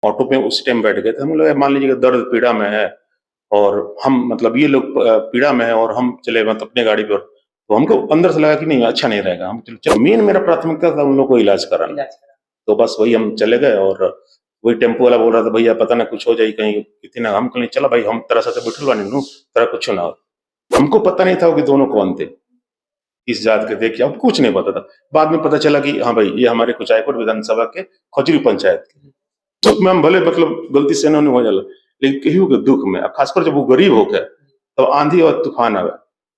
Auto पे उस time बैठ गए थे। हम लोग मान लीजिए दर्द पीड़ा में है और हम मतलब ये लोग पीड़ा में है और हम चले मतलब अपने गाड़ी पर, तो हमको अंदर से लगा कि नहीं अच्छा नहीं रहेगा, हम चलो मेन मेरा प्राथमिकता था उन लोग को इलाज कराना। तो बस वही हम चले गए और वही टेम्पो वाला बोल रहा था भैया पता ना कुछ हो जाए कहीं कितनी ना, हम कहीं चला भाई हम तरह से बैठल बानी नू तरह कुछ ना हो। हमको पता नहीं था कि दोनों कौन थे, किस जात के थे क्या, कुछ नहीं पता था। बाद में पता चला कि हाँ भाई ये हमारे कुचायकोट विधानसभा के खजूरी पंचायत के। दुख में हम भले मतलब गलती से इन्होंने हो जाला, लेकिन केहू के दुख में खासकर जब वो गरीब हो गए तो आंधी और तूफान आवे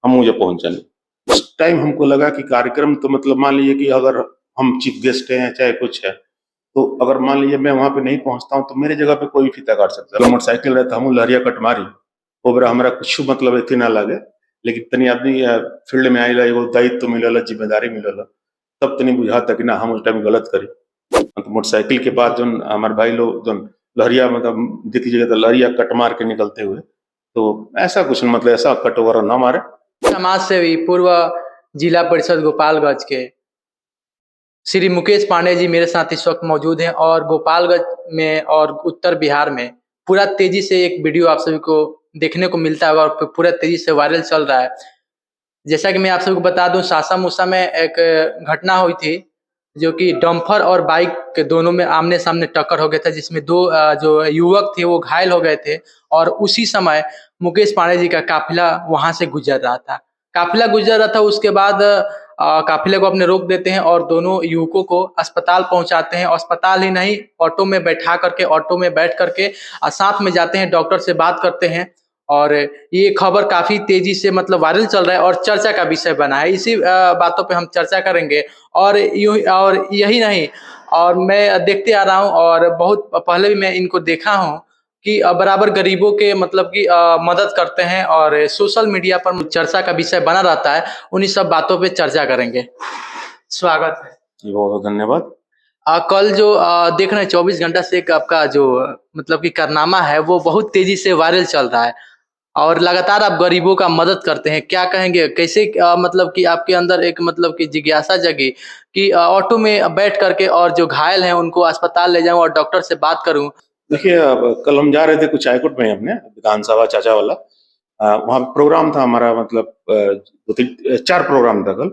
हम मुझे पहुंचे नहीं। उस टाइम हमको लगा कि कार्यक्रम तो मतलब मान लीजिए कि अगर हम चीफ गेस्ट हैं चाहे कुछ है, तो अगर मान लीजिए मैं वहां पे नहीं पहुंचता हूँ तो मेरे जगह पे कोई फीता काट सकता है। मोटरसाइकिल रहता हम लहरिया कट मारी ओबरा हमारा कुछ मतलब इतनी ना लगे, लेकिन तनी आदमी फील्ड में आएला एगो दायित्व मिलल जिम्मेदारी मिलल तब तनी बुझाता कि ना हम उस टाइम गलत करी। तो मोटरसाइकिल के बाद जो हमारे भाई लोग जो लहरिया मतलब देख लीजिएगा तो लहरिया कट मार के निकलते हुए, तो ऐसा कुछ मतलब ऐसा कट वगैरह ना मारे। समाज सेवी पूर्व जिला परिषद गोपालगंज के श्री मुकेश पांडे जी मेरे साथ इस वक्त मौजूद हैं और गोपालगंज में और उत्तर बिहार में पूरा तेजी से एक वीडियो आप सभी को देखने को मिलता है और पूरा तेजी से वायरल चल रहा है। जैसा कि मैं आप सबको बता दूं, सासा मूसा में एक घटना हुई थी जो कि डंपर और बाइक के दोनों में आमने सामने टक्कर हो गया था, जिसमें दो जो युवक थे वो घायल हो गए थे और उसी समय मुकेश पांडे जी का काफिला वहां से गुजर रहा था। काफिला गुजर रहा था, उसके बाद काफिले को अपने रोक देते हैं और दोनों युवकों को अस्पताल पहुंचाते हैं। अस्पताल ही नहीं, ऑटो में बैठा करके ऑटो में बैठ करके साथ में जाते हैं, डॉक्टर से बात करते हैं और ये खबर काफी तेजी से मतलब वायरल चल रहा है और चर्चा का विषय बना है। इसी बातों पे हम चर्चा करेंगे और यही नहीं, और मैं देखते आ रहा हूँ और बहुत पहले भी मैं इनको देखा हूँ कि बराबर गरीबों के मतलब कि मदद करते हैं और सोशल मीडिया पर चर्चा का विषय बना रहता है। उन्हीं सब बातों पे चर्चा करेंगे। स्वागत है। बहुत बहुत धन्यवाद। कल जो देख रहे हैं 24 घंटा से एक आपका जो मतलब कि कारनामा है वो बहुत तेजी से वायरल चल रहा है और लगातार आप गरीबों का मदद करते हैं। क्या कहेंगे, कैसे मतलब कि आपके अंदर एक मतलब कि जिज्ञासा जगी कि ऑटो में बैठ करके और जो घायल हैं उनको अस्पताल ले जाऊं और डॉक्टर से बात करूं? देखिए अब कल हम जा रहे थे कुचायकोट में अपने विधानसभा चाचा वाला, वहाँ प्रोग्राम था हमारा मतलब 4 प्रोग्राम था कल।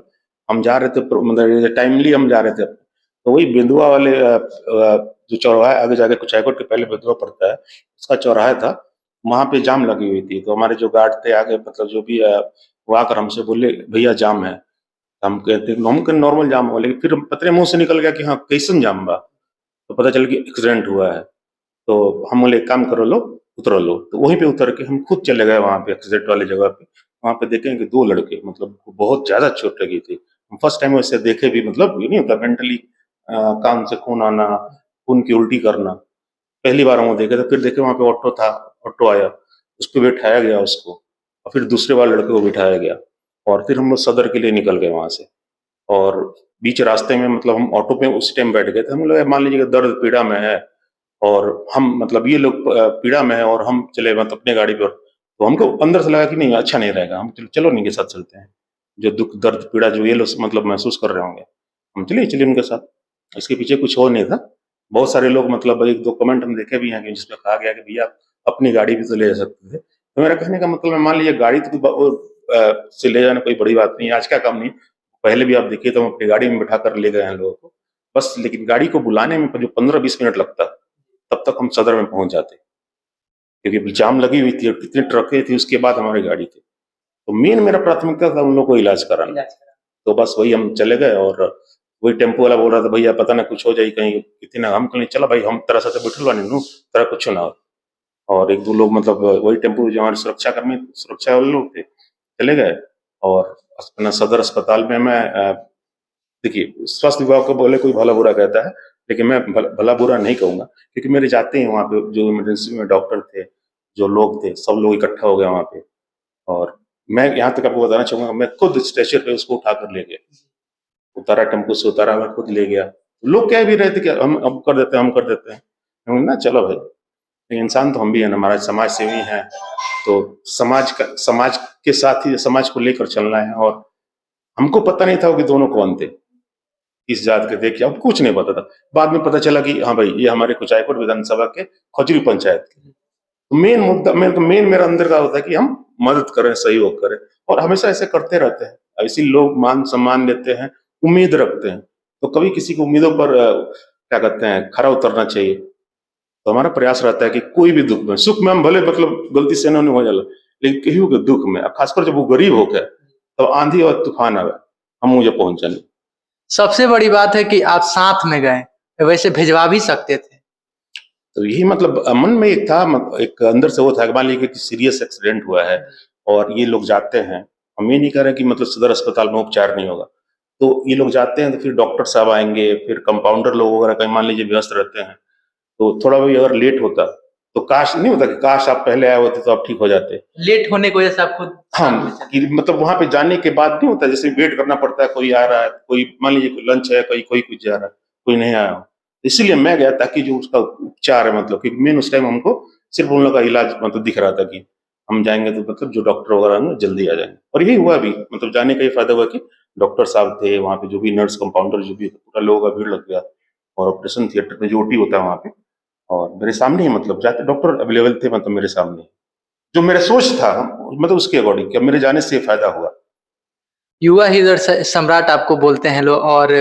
हम जा रहे थे मतलब टाइमली हम जा रहे थे, तो वही बेंदुआ वाले जो चौराहा आगे जाके कुचायकोट के पहले बेंदुआ पड़ता है उसका चौराहा था, वहाँ पे जाम लगी हुई थी। तो हमारे जो गार्ड थे आगे मतलब जो भी वो आकर हमसे बोले भैया जाम है। हम कहते हम नॉर्मल जाम हो, लेकिन फिर पतरे मुंह से निकल गया कि हाँ कैसन जाम बा, तो पता चला कि एक्सीडेंट हुआ है। तो हम बोले एक काम करो लो उतरो लो, तो वहीं पे उतर के हम खुद चले गए वहां पे एक्सीडेंट वाली जगह पे। वहां पे देखें कि 2 लड़के मतलब बहुत ज्यादा चोट लगी थी। हम फर्स्ट टाइम वैसे देखे भी, मतलब ये नहीं होता मेंटली कान से खून आना, खून की उल्टी करना, पहली बार हम वो देखे थे। फिर देखे वहां पे ऑटो था, ऑटो आया, उस पर बैठाया गया उसको और फिर दूसरे वाले लड़के को बिठाया गया और फिर हम लोग सदर के लिए निकल गए वहां से। और बीच रास्ते में मतलब हम ऑटो पे उस टाइम बैठ गए थे। हम लोग मान लीजिए दर्द पीड़ा में है और हम मतलब ये लोग पीड़ा में है और हम चले मतलब अपने गाड़ी पर, तो हमको अंदर से लगा कि नहीं अच्छा नहीं रहेगा, हम चलो नहीं के साथ चलते हैं। जो दुख दर्द पीड़ा जो ये लोग मतलब महसूस कर रहे होंगे, हम चलिए उनके साथ। इसके पीछे कुछ और नहीं था। बहुत सारे लोग मतलब 1-2 कमेंट हम देखे भी हैं कि जिसमें कहा गया कि भैया अपनी गाड़ी भी तो ले जा सकते थे। तो मेरा कहने का मतलब है मान लीजिए गाड़ी तो से ले जाना कोई बड़ी बात नहीं है, आज का काम नहीं। पहले भी आप देखिए तो हम अपनी गाड़ी में बिठा कर ले गए हैं लोगों को, बस लेकिन गाड़ी को बुलाने में जो 15-20 मिनट लगता तब तक हम सदर में पहुंच जाते, क्योंकि जाम लगी हुई थी और कितनी ट्रकें थी उसके बाद हमारी गाड़ी थी। तो मेन मेरा प्राथमिकता था उन लोगों को इलाज कराना। तो बस वही हम चले गए और वही टेम्पो वाला बोल रहा था भैया पता ना कुछ हो जाए कहीं कितनी ना, हम कहीं चला भाई हम तरह से बैठल बानी नू तरह कुछ ना हो। और 1-2 लोग मतलब वही टेम्पो जो हमारे सुरक्षा कर्मी सुरक्षा वाले लोग थे चले गए और अपना सदर अस्पताल में मैं देखिए स्वास्थ्य विभाग को बोले कोई भला बुरा कहता है, लेकिन मैं भला बुरा नहीं कहूंगा, क्योंकि मेरे जाते ही वहाँ पे जो इमरजेंसी में डॉक्टर थे, जो लोग थे, सब लोग इकट्ठा हो गए वहाँ पे। और मैं यहाँ तक आपको बताना चाहूंगा, मैं खुद स्ट्रेचर पे उसको उठा कर ले गया, उतारा टेम्पो से उतारा, मैं खुद ले गया। लोग कह भी रहे थे कि हम अब कर देते हैं, हम कर देते हैं। मैं बोला, ना चलो भाई, लेकिन इंसान तो हम भी है ना, हमारा समाज सेवी है, तो समाज के साथ ही समाज को लेकर चलना है। और हमको पता नहीं था कि दोनों कौन थे, किस जात के थे, क्या कुछ नहीं पता था। बाद में पता चला कि हाँ भाई ये हमारे कुचायकोट विधानसभा के खजूरी पंचायत के। तो मेन मुद्दा मेन मेरा अंदर का होता है कि हम मदद करें, सहयोग करें, और हमेशा ऐसे करते रहते हैं। ऐसे लोग मान सम्मान देते हैं, उम्मीद रखते हैं, तो कभी किसी की उम्मीदों पर क्या कहते हैं, खरा उतरना चाहिए। तो हमारा प्रयास रहता है कि कोई भी दुख में, सुख में हम भले मतलब गलती से नहीं हो जाला, लेकिन केहू के दुख में, और खासकर जब वो गरीब हो गए, तो आंधी और तूफान आवे, हम मुझे पहुंचने। सबसे बड़ी बात है कि आप साथ में गए, वैसे भिजवा भी सकते थे। तो यही मतलब मन में एक था, एक अंदर से वो था कि मान लीजिए कि सीरियस एक्सीडेंट हुआ है और ये लोग जाते हैं, हम ये नहीं कह रहे कि मतलब सदर अस्पताल में उपचार नहीं होगा, तो ये लोग जाते हैं तो फिर डॉक्टर साहब आएंगे, फिर कंपाउंडर लोग वगैरह कहीं मान लीजिए व्यस्त रहते हैं, तो थोड़ा भी अगर लेट होता तो काश नहीं होता कि काश आप पहले आए होते तो आप ठीक हो जाते। लेट होने की वजह से आप खुद साथ में हाँ, चले कि गए। मतलब वहां पे जाने के बाद नहीं होता, जैसे वेट करना पड़ता है, कोई आ रहा है, कोई मान लीजिए कोई लंच है, कोई कोई कुछ जा रहा है, कोई नहीं आया हो। इसीलिए मैं गया ताकि जो उसका उपचार है, मतलब कि मेन उस टाइम हमको सिर्फ उन लोगों का इलाज मतलब दिख रहा था कि हम जाएंगे तो मतलब जो डॉक्टर वगैरह हैं जल्दी आ जाएंगे, और यही हुआ भी। मतलब जाने का ये फायदा हुआ कि डॉक्टर साहब थे वहाँ पे, जो भी नर्स कंपाउंडर जो भी, पूरा लोगों का भीड़ लग गया, और ऑपरेशन थिएटर में जो ओटी होता है वहाँ पे, और मेरे सामने ही मतलब जाते डॉक्टर अवेलेबल थे, मतलब मेरे सामने। जो मेरा सोच था मतलब उसके अकॉर्डिंग क्या मेरे जाने से ये फायदा हुआ। युवा हीरो सम्राट आपको बोलते हैं लोग, और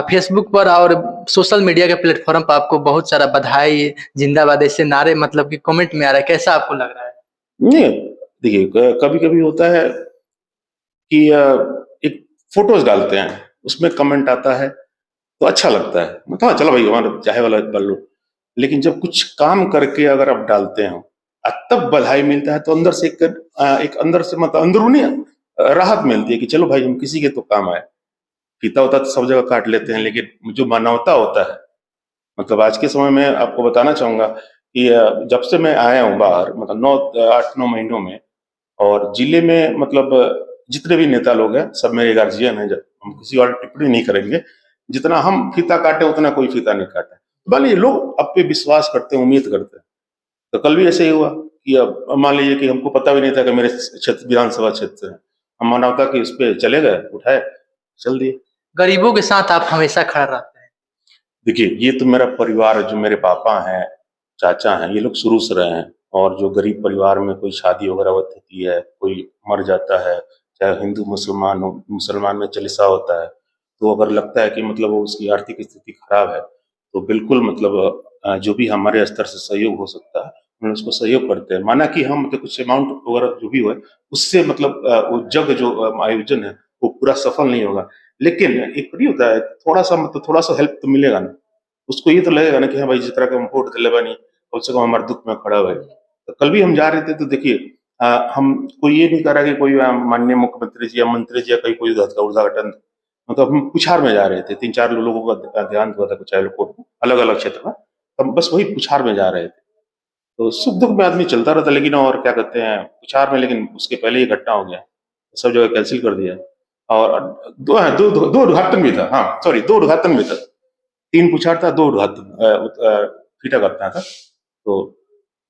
फेसबुक पर और सोशल मीडिया के प्लेटफॉर्म पर आपको बहुत सारा बधाई, जिंदाबाद ऐसे नारे मतलब कि कमेंट में आ रहा है, कैसा आपको लग रहा है? नहीं, देखिए कभी कभी होता है कि एक फोटोज डालते हैं, उसमें कमेंट आता है तो अच्छा लगता है, मतलब हाँ, चलो भाई हमारा चाहे वाला कर लो। लेकिन जब कुछ काम करके अगर आप डालते हो तब बधाई मिलता है, तो अंदर से एक अंदर से मतलब अंदरूनी राहत मिलती है कि चलो भाई हम किसी के तो काम आए। फीता होता तो सब जगह काट लेते हैं, लेकिन जो मानवता होता है, मतलब आज के समय में आपको बताना चाहूंगा कि जब से मैं आया हूँ बाहर, मतलब 8-9 महीनों में, और जिले में मतलब जितने भी नेता लोग हैं सब मेरे गार्जियन हैं, हम किसी और टिप्पणी नहीं करेंगे। जितना हम फीता काटे उतना कोई फीता नहीं काटे, मान लीजिए लोग अब पे विश्वास करते हैं, उम्मीद करते हैं। तो कल भी ऐसे ही हुआ कि अब मान लीजिए कि हमको पता भी नहीं था कि मेरे क्षेत्र विधानसभा क्षेत्र है, हम मानवता के उस पे चले गए, उठाए, चल दिए। गरीबों के साथ आप हमेशा खड़ा रहते हैं। देखिए ये तो मेरा परिवार है, जो मेरे पापा हैं, चाचा हैं, ये लोग शुरू से रहे हैं। और जो गरीब परिवार में कोई शादी वगैरह होती है, कोई मर जाता है, चाहे हिंदू मुसलमान हो, मुसलमान में चालीसा होता है, तो अगर लगता है कि मतलब वो उसकी आर्थिक स्थिति खराब है, तो बिल्कुल मतलब जो भी हमारे स्तर से सहयोग हो सकता है हम उसको सहयोग करते हैं। माना कि हम मतलब कुछ अमाउंट वगैरह जो भी हो, उससे मतलब वो जग जो आयोजन है वो पूरा सफल नहीं होगा, लेकिन एक नहीं होता है, थोड़ा सा मतलब थोड़ा सा हेल्प तो मिलेगा ना। उसको ये तो लगेगा ना कि हाँ भाई जिस तरह का हम वोट दिले बानी, कम से कम हमारे दुख में खड़ा हुआ है। तो कल भी हम जा रहे थे तो देखिए हम कोई ये नहीं कर रहा कि कोई माननीय मुख्यमंत्री जी या मंत्री जी या कहीं कोई उद्घाटन, मतलब हम पुछार में जा रहे थे, 3-4 लोगों का ध्यान हुआ था कुछ लोग अलग अलग क्षेत्र में, हम बस वही पुछार में जा रहे थे। तो सुख दुख में आदमी चलता रहता, लेकिन और क्या कहते हैं पुछार में, लेकिन उसके पहले ही घटना हो गया, सब जगह कैंसिल कर दिया। और दो उद्घाटन भी था, हाँ सॉरी, 2 उद्घाटन भी था। 3 पुछार था, 2 उद्घाटन फीता करता था। तो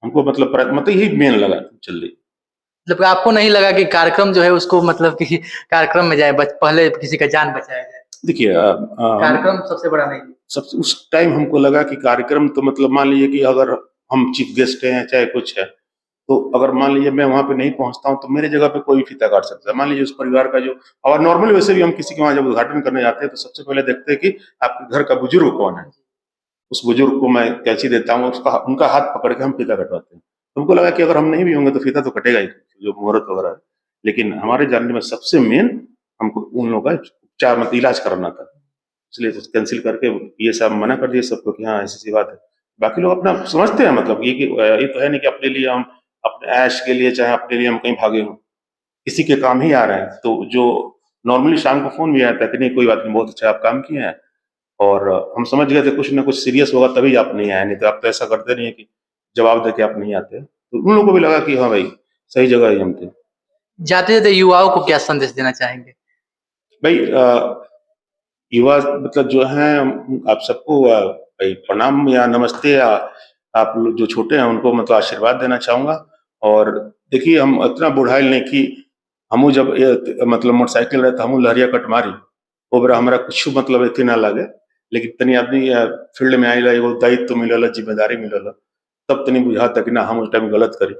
हमको मतलब यही मेन लगा जल्दी। मतलब आपको नहीं लगा कि कार्यक्रम जो है उसको मतलब कि कार्यक्रम में जाए, पहले किसी का जान बचाया जाए? देखिए कार्यक्रम सबसे बड़ा नहीं। सबसे उस टाइम हमको लगा कि कार्यक्रम तो मतलब मान लीजिए कि अगर हम चीफ गेस्ट हैं चाहे कुछ है, तो अगर मान लीजिए मैं वहां पे नहीं पहुंचता हूँ तो मेरे जगह पे कोई फीता काट सकता है, मान लीजिए उस परिवार का जो। और नॉर्मली वैसे भी हम किसी के वहां जब उद्घाटन करने जाते हैं तो सबसे पहले देखते हैं कि आपके घर का बुजुर्ग कौन है। उस बुजुर्ग को मैं कैंची देता हूँ, उसका उनका हाथ पकड़ के हम फीता कटवाते हैं। तो हमको लगा कि अगर हम नहीं भी होंगे तो फीता तो कटेगा ही, जो मुहूर्त वगैरह है। लेकिन हमारे जानने में सबसे मेन हमको उन लोगों का उपचार मतलब इलाज कराना था, इसलिए कैंसिल करके ये सब मना कर दिए सबको कि हाँ ऐसी सी बात है। बाकी लोग अपना समझते हैं, मतलब ये कि ये तो है नहीं कि अपने लिए हम अपने ऐश के लिए चाहे अपने लिए हम कहीं भागे हों, किसी के काम ही आ रहे हैं। तो जो नॉर्मली शाम को फोन भी आता है कि नहीं कोई बात नहीं, बहुत अच्छा आप काम किए हैं, और हम समझ गए थे कुछ ना कुछ सीरियस होगा तभी आप नहीं आए, नहीं तो आप तो ऐसा करते नहीं है कि जवाब दे के आप नहीं आते। तो उन लोगों को भी लगा कि हाँ भाई सही जगह ही हम थे। जाते जाते युवाओं को क्या संदेश देना चाहेंगे? भाई युवा मतलब जो है, आप सबको भाई प्रणाम या नमस्ते, या आप लोग जो छोटे हैं उनको मतलब आशीर्वाद देना चाहूंगा। और देखिए हम इतना बुढ़ाइल नहीं कि हमू जब मतलब मोटरसाइकिल रहे तो हमू लहरिया कट मारी, ओबरा हमारा कुछ मतलब इतनी ना लगे, लेकिन तनी आदमी फील्ड में आइला एगो दायित्व मिलल, जिम्मेदारी मिलल, तब तनी बुझाता कि ना हम उस टाइम गलत करी।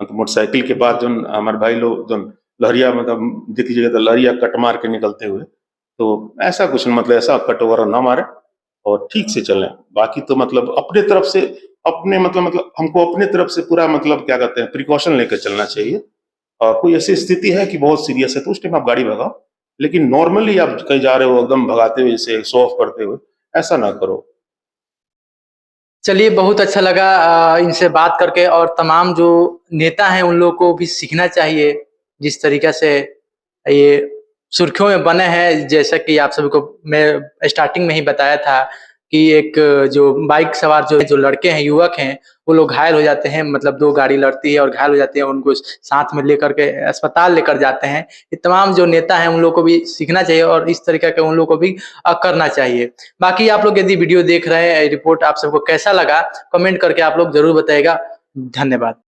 तो मोटरसाइकिल के बाद जो हमारे भाई लोग जो लहरिया मतलब देखी जगह तो लहरिया कट मार के निकलते हुए, तो ऐसा कुछ मतलब ऐसा कट वगैरह ना मारे और ठीक से चलें। बाकी तो मतलब अपने तरफ से अपने मतलब हमको अपने तरफ से पूरा मतलब क्या कहते हैं प्रिकॉशन लेकर चलना चाहिए। और कोई ऐसी स्थिति है कि बहुत सीरियस है तो उस टाइम आप गाड़ी भगाओ, लेकिन नॉर्मली आप कहीं जा रहे हो एकदम भगाते हुए जैसे शो ऑफ करते हुए, ऐसा ना करो। चलिए, बहुत अच्छा लगा इनसे बात करके, और तमाम जो नेता हैं उन लोगों को भी सीखना चाहिए जिस तरीक़े से ये सुर्खियों में बने हैं। जैसा कि आप सभी को मैं स्टार्टिंग में ही बताया था कि एक जो बाइक सवार जो लड़के हैं, युवक हैं, वो लोग घायल हो जाते हैं, मतलब 2 गाड़ी लड़ती है और घायल हो जाते हैं, उनको साथ में लेकर के अस्पताल लेकर जाते हैं। ये तमाम जो नेता हैं उन लोगों को भी सीखना चाहिए और इस तरीक़े का उन लोगों को भी करना चाहिए। बाकी आप लोग यदि वीडियो देख रहे हैं, रिपोर्ट आप सबको कैसा लगा, कमेंट करके आप लोग ज़रूर बताइएगा। धन्यवाद।